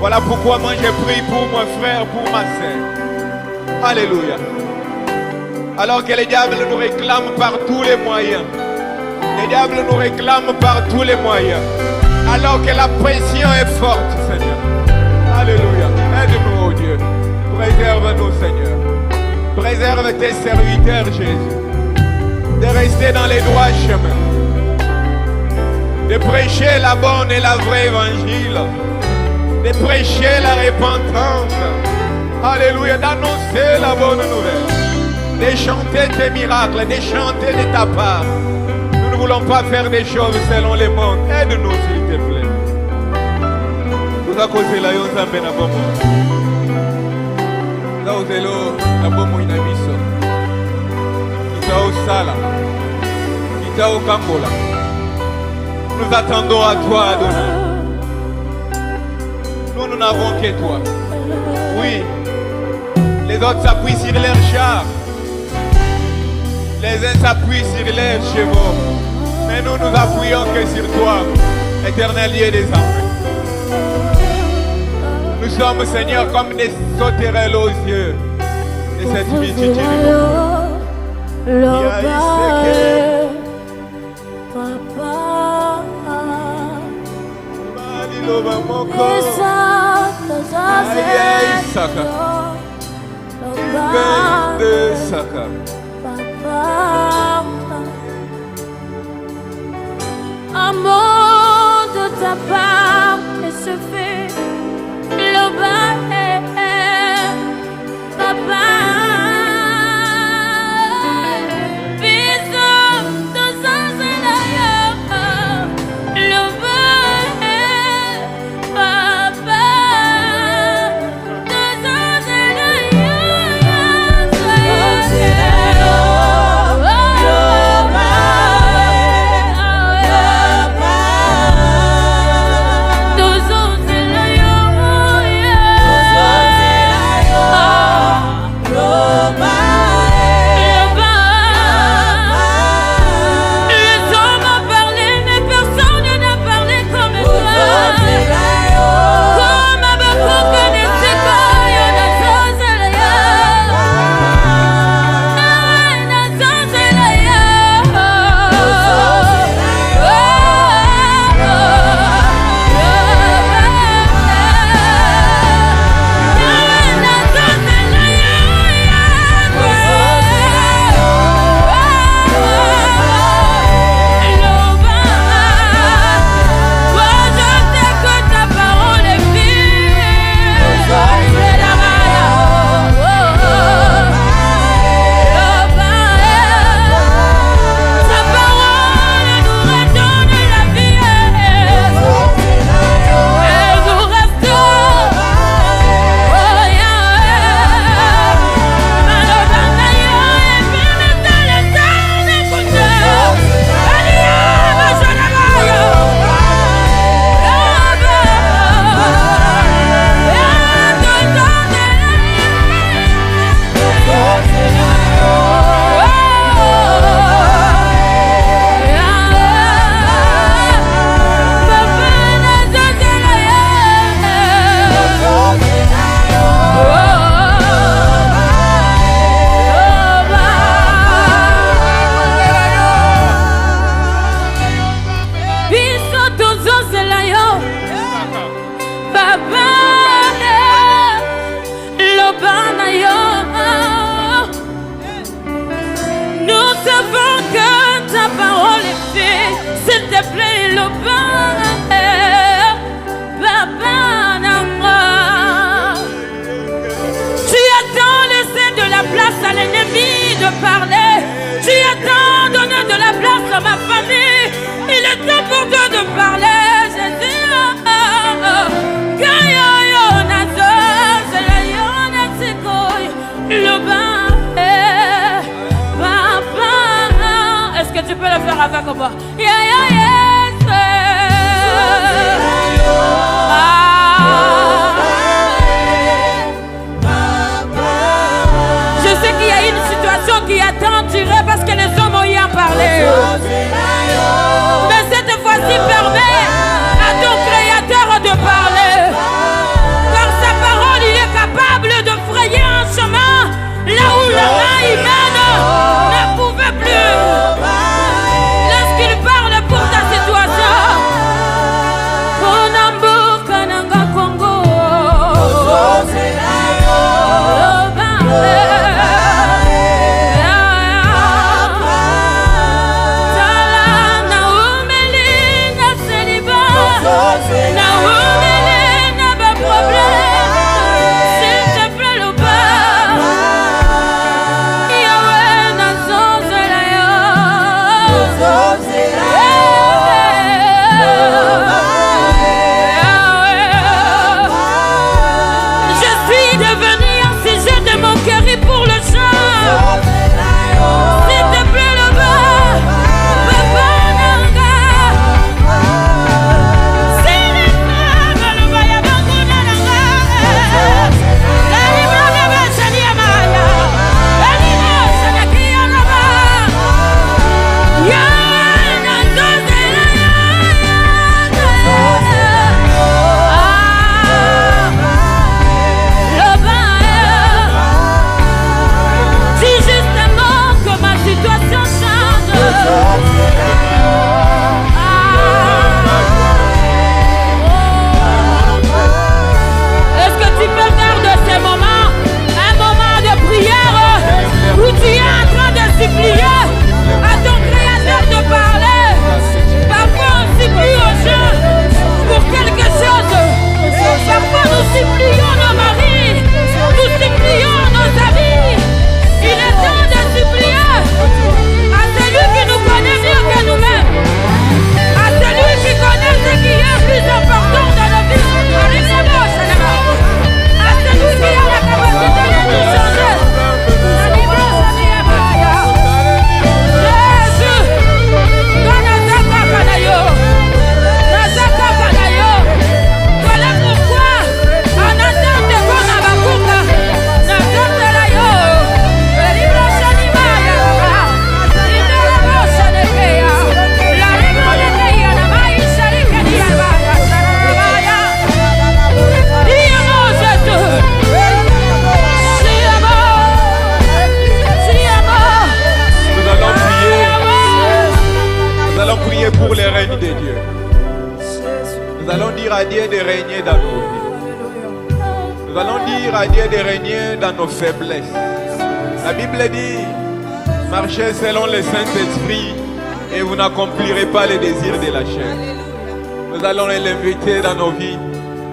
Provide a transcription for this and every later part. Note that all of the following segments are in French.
Voilà pourquoi moi je prie pour mon frère, pour ma soeur. Alléluia. Alors que le diable nous réclame par tous les moyens. Le diable nous réclame par tous les moyens. Alors que la pression est forte, Seigneur. Alléluia. Aide-nous, oh Dieu. Préserve-nous, Seigneur. Préserve tes serviteurs, Jésus. De rester dans les droits chemins. De prêcher la bonne et la vraie évangile. De prêcher la repentance. Alléluia. D'annoncer la bonne nouvelle. De chanter tes miracles. De chanter de ta part. Nous ne voulons pas faire des choses selon les mondes. Aide-nous, s'il te plaît. Nous avons causé la yon zambe na bomo. Nous avons zelo na bomo inabiso. Nous avons sala. Nous avons kambola. Nous attendons à toi, Adonai. Nous n'avons que toi. Oui. Les autres s'appuient sur leurs chars. Les uns s'appuient sur leurs chevaux. Mais nous nous appuyons que sur toi, éternel Dieu des armées. Nous sommes, Seigneur, comme des sauterelles aux yeux de cette multitude. Un mot de ta part et se fait le bain, papa. Mais cette fois-ci, permets à ton Créateur de parler. à Dieu de régner dans nos vies. Nous allons dire à Dieu de régner dans nos faiblesses. La Bible dit, marchez selon le Saint-Esprit et vous n'accomplirez pas les désirs de la chair. Nous allons l'inviter dans nos vies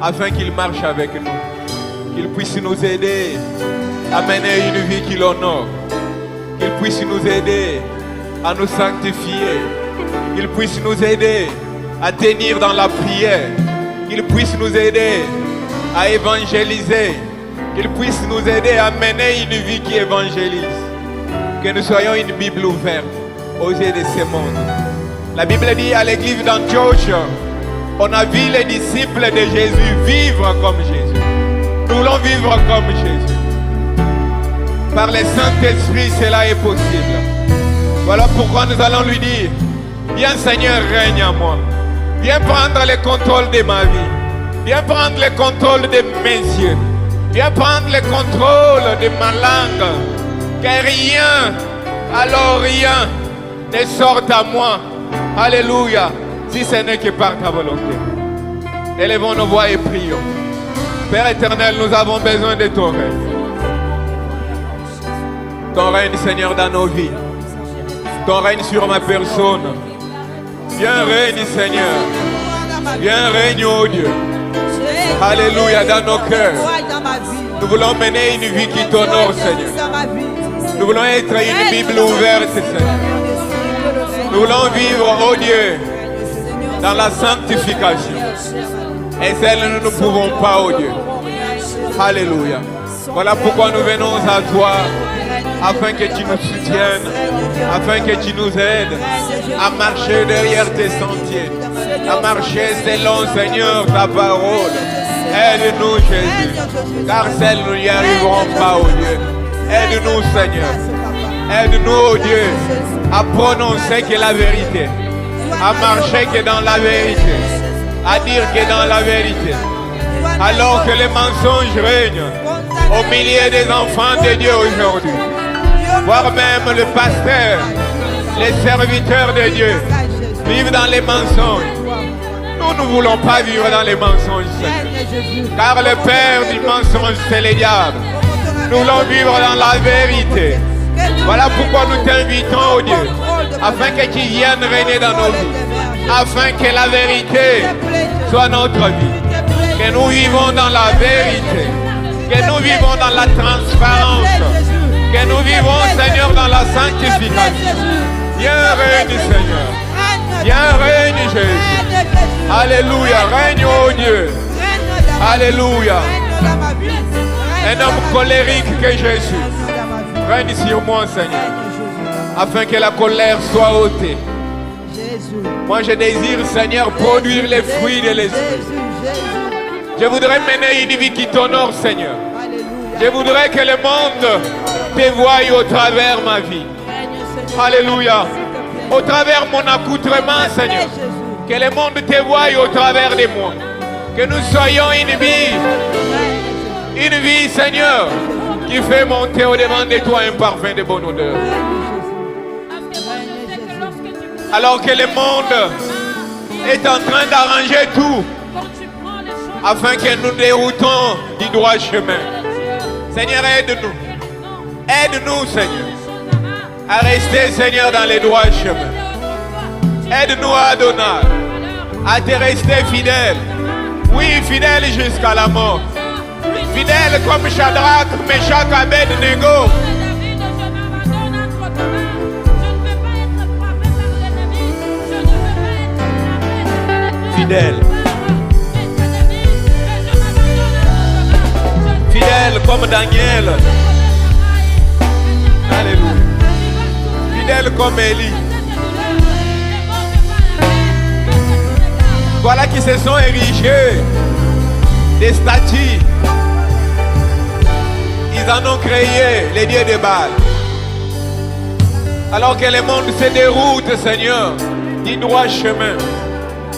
afin qu'il marche avec nous. Qu'il puisse nous aider à mener une vie qui l'honore. Qu'il puisse nous aider à nous sanctifier. Qu'il puisse nous aider à tenir dans la prière. Qu'il puisse nous aider à évangéliser. Qu'il puisse nous aider à mener une vie qui évangélise. Que nous soyons une Bible ouverte aux yeux de ce monde. La Bible dit à l'église d'Antioche, on a vu les disciples de Jésus vivre comme Jésus. Nous voulons vivre comme Jésus. Par le Saint-Esprit, cela est possible. Voilà pourquoi nous allons lui dire, viens Seigneur, règne en moi. Viens prendre le contrôle de ma vie. Viens prendre le contrôle de mes yeux. Viens prendre le contrôle de ma langue. Que rien, alors rien, ne sorte à moi. Alléluia. Si ce n'est que par ta volonté. Élevons nos voix et prions. Père éternel, nous avons besoin de ton règne. Ton règne, Seigneur, dans nos vies. Ton règne sur ma personne. Viens règne, Seigneur. Viens règne, oh Dieu. Alléluia, dans nos cœurs. Nous voulons mener une vie qui t'honore, Seigneur. Nous voulons être une Bible ouverte, Seigneur. Nous voulons vivre, oh Dieu, dans la sanctification. Et celle nous ne pouvons pas, oh Dieu. Alléluia. Voilà pourquoi nous venons à toi, afin que tu nous soutiennes, afin que tu nous aides à marcher derrière tes sentiers, à marcher selon, Seigneur, ta parole. Aide-nous, Jésus, car celles nous n'y arriverons pas, oh Dieu. Aide-nous, Seigneur. Aide-nous, oh Dieu, à prononcer que la vérité, à marcher que dans la vérité, à dire que dans la vérité. Alors que les mensonges règnent au milieu des enfants de Dieu aujourd'hui, voire même le pasteur, les serviteurs de Dieu vivent dans les mensonges. Nous ne voulons pas vivre dans les mensonges, Seigneur, car le père du mensonge, c'est le diable. Nous voulons vivre dans la vérité. Voilà pourquoi nous t'invitons, oh Dieu, afin que tu viennes régner dans nos vies, afin que la vérité soit notre vie, que nous vivons dans la vérité, que nous vivons dans la transparence, que nous vivons, Seigneur, dans la sanctification. Viens règne, Seigneur. Viens règne, Jésus. Alléluia. Règne, oh Dieu. Alléluia. Un homme colérique que Jésus. Règne sur moi, Seigneur, afin que la colère soit ôtée. Moi, je désire, Seigneur, produire les fruits de l'esprit. Je voudrais mener une vie qui t'honore, Seigneur. Je voudrais que le monde te voie au travers ma vie. Alléluia. Au travers mon accoutrement, Seigneur. Que le monde te voie au travers de moi. Que nous soyons une vie, Seigneur, qui fait monter au-devant de toi un parfum de bonne odeur. Alors que le monde est en train d'arranger tout afin que nous déroutons du droit chemin. Seigneur, aide-nous. Aide-nous, Seigneur, à rester, Seigneur, dans les droits chemins. Aide-nous à Adonai, à te rester fidèle. Oui, fidèle jusqu'à la mort. Fidèle comme Shadrach, Meshach, Abed-Nego. Fidèle. Fidèle comme Daniel. Alléluia. Fidèle comme Élie. Voilà qui se sont érigés des statues. Ils en ont créé les dieux de Baal. Alors que le monde se déroute, Seigneur, du droit chemin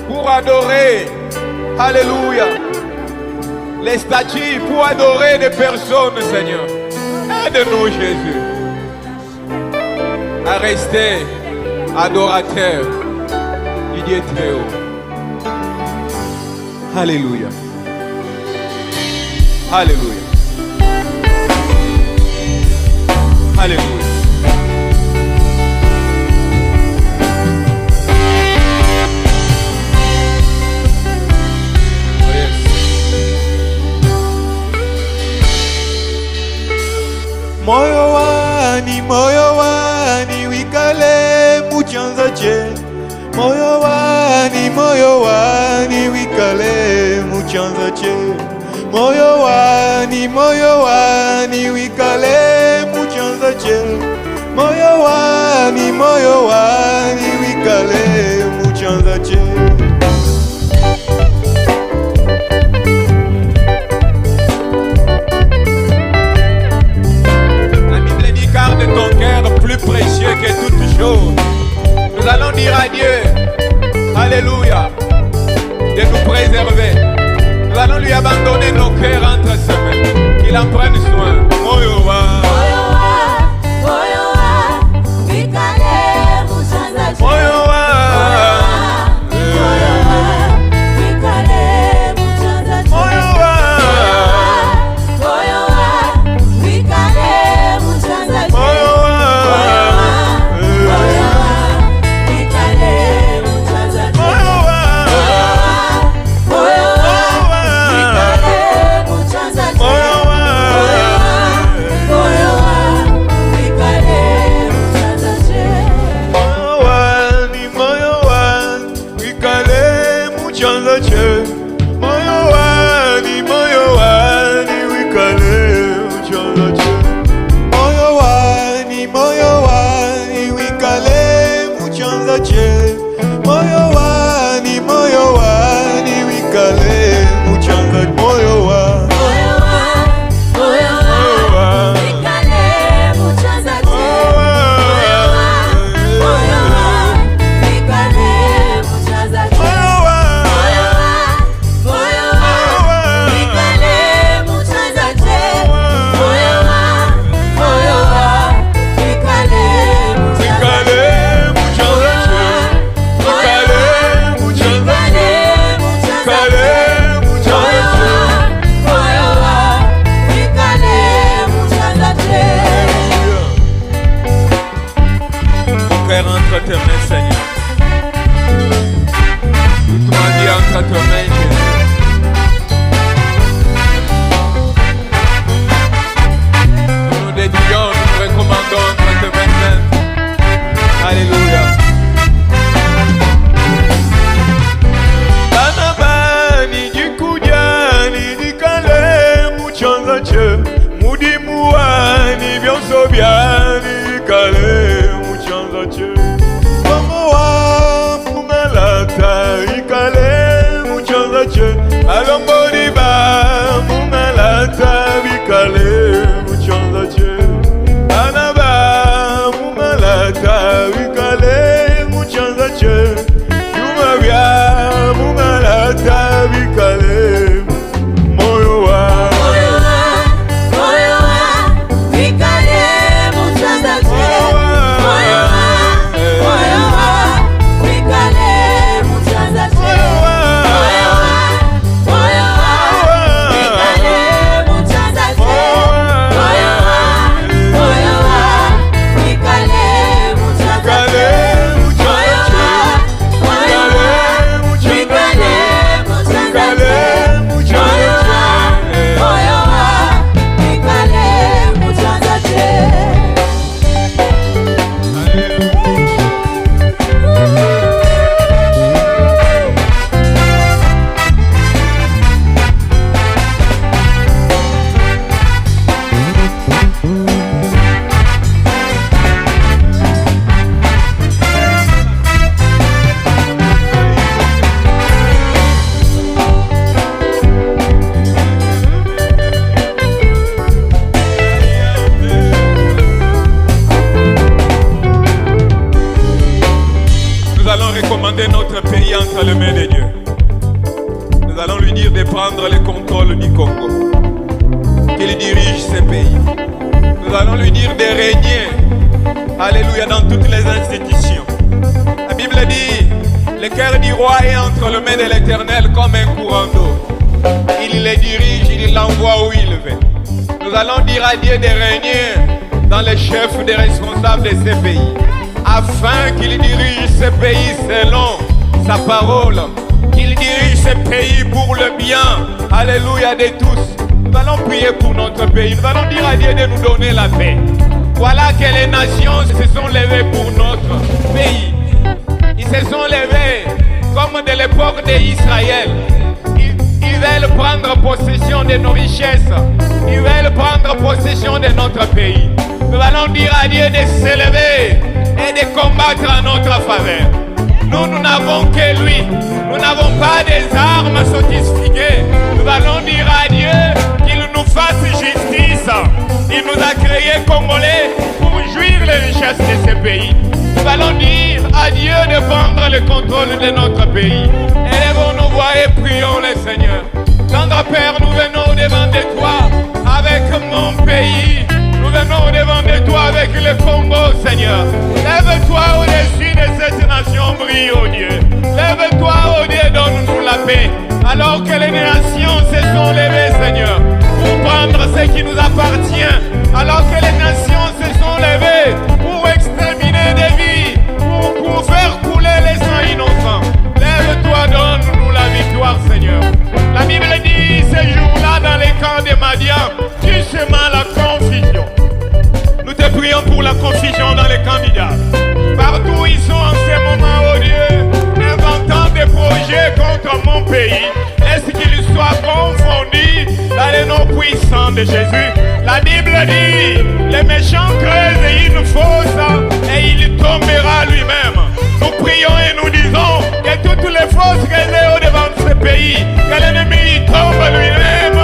pour adorer, alléluia, les statues, pour adorer des personnes, Seigneur. Aide-nous, Jésus, à rester adorateurs du Dieu très haut. Alléluia. Alléluia. Alléluia. Oh yes. Moyo wani wikale muchanza che. Moyo wani wikale muchanza che. Moyo wani wikale muchanza che. Moyo wani wikale muchanza che. De ton cœur plus précieux que toute chose. Nous allons dire à Dieu, alléluia, de nous préserver. Nous allons lui abandonner nos cœurs entre ses mains, qu'il en prenne soin. Entre tes mains, Seigneur. Toute ma vie entre tes mains, Jésus. Nous nous dédions, nous nous recommandons entre tes mains saintes. Alléluia. Banabani jikujani dikale muchonza che mudimuani byonsobyani dikale muchonza che. Alongoriba mumalata bikale muchonza che. Anaba mumalata bikale muchonza che. Yumabya mumalata bikale. Moyo wa bikale muchonza che. Moyo wa bikale muchonza che. Notre pays entre les mains de Dieu. Nous allons lui dire de prendre le contrôle du Congo, qu'il dirige ce pays. Nous allons lui dire de régner, alléluia, dans toutes les institutions. La Bible dit, Le cœur du roi est entre les mains de l'Éternel comme un courant d'eau. Il les dirige, il l'envoie où il veut. Nous allons dire à Dieu de régner dans les chefs des responsables de ces pays, afin qu'il dirige ce pays selon sa parole, qu'il dirige ce pays pour le bien, alléluia, de tous. Nous allons prier pour notre pays, nous allons dire à Dieu de nous donner la paix. Voilà que les nations se sont levées pour notre pays. Ils se sont levés comme de l'époque d'Israël. Ils veulent prendre possession de nos richesses. Ils veulent prendre possession de notre pays. Nous allons dire à Dieu de s'élever et de combattre en notre faveur. Nous n'avons que lui. Nous n'avons pas des armes sophistiquées. Nous allons dire à Dieu qu'il nous fasse justice. Il nous a créés Congolais pour jouir les richesses de ce pays. Nous allons dire à Dieu de prendre le contrôle de notre pays. Élevons nos voix et prions le Seigneur. Tendre Père, nous venons devant de toi avec mon pays. Nous venons devant de toi avec le Congo, Seigneur. Lève-toi au-dessus de cette nation, brille, oh Dieu. Lève-toi, oh Dieu, donne-nous la paix. Alors que les nations se sont levées, Seigneur, pour prendre ce qui nous appartient. Alors que les nations se sont levées pour exterminer des vies, pour faire couler les sangs innocents. Lève-toi, donne-nous la victoire, Seigneur. La Bible dit, ces jours-là, dans les camps de Madian, tu semas la confusion. Nous te prions pour la confusion dans les candidats. Partout ils sont en ce moment, oh Dieu, inventant des projets contre mon pays. Est-ce qu'ils soient confondus dans les noms puissants de Jésus? La Bible dit, les méchants creusent une fosse et il tombera lui-même. Nous prions et nous disons que toutes les fosses creusées au-devant de ce pays, que l'ennemi tombe lui-même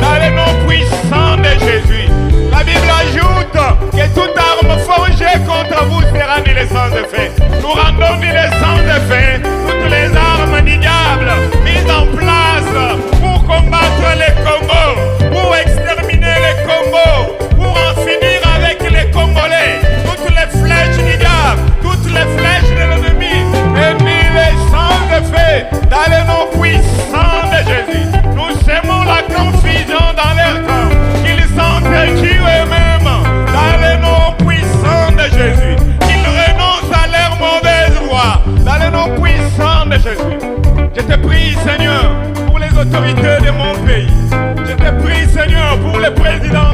dans les noms puissants de Jésus. La Bible ajoute que toute arme forgée contre vous sera nulle sans effet. Nous rendons nulle sans effet toutes les armes du diable mises en place pour combattre les Congos, pour exterminer les Congos, pour en finir avec les Congolais. Toutes les flèches du diable, toutes les flèches de l'ennemi, et nulle sans effet dans le nom puissant de Jésus. Nous semons la confusion dans leur camp, qu'ils s'entretuent eux-mêmes dans le nom puissant de Jésus, qu'ils renoncent à leur mauvaise voie dans le nom puissant de Jésus. Je te prie, Seigneur, pour les autorités de mon pays. Je te prie, Seigneur, pour le président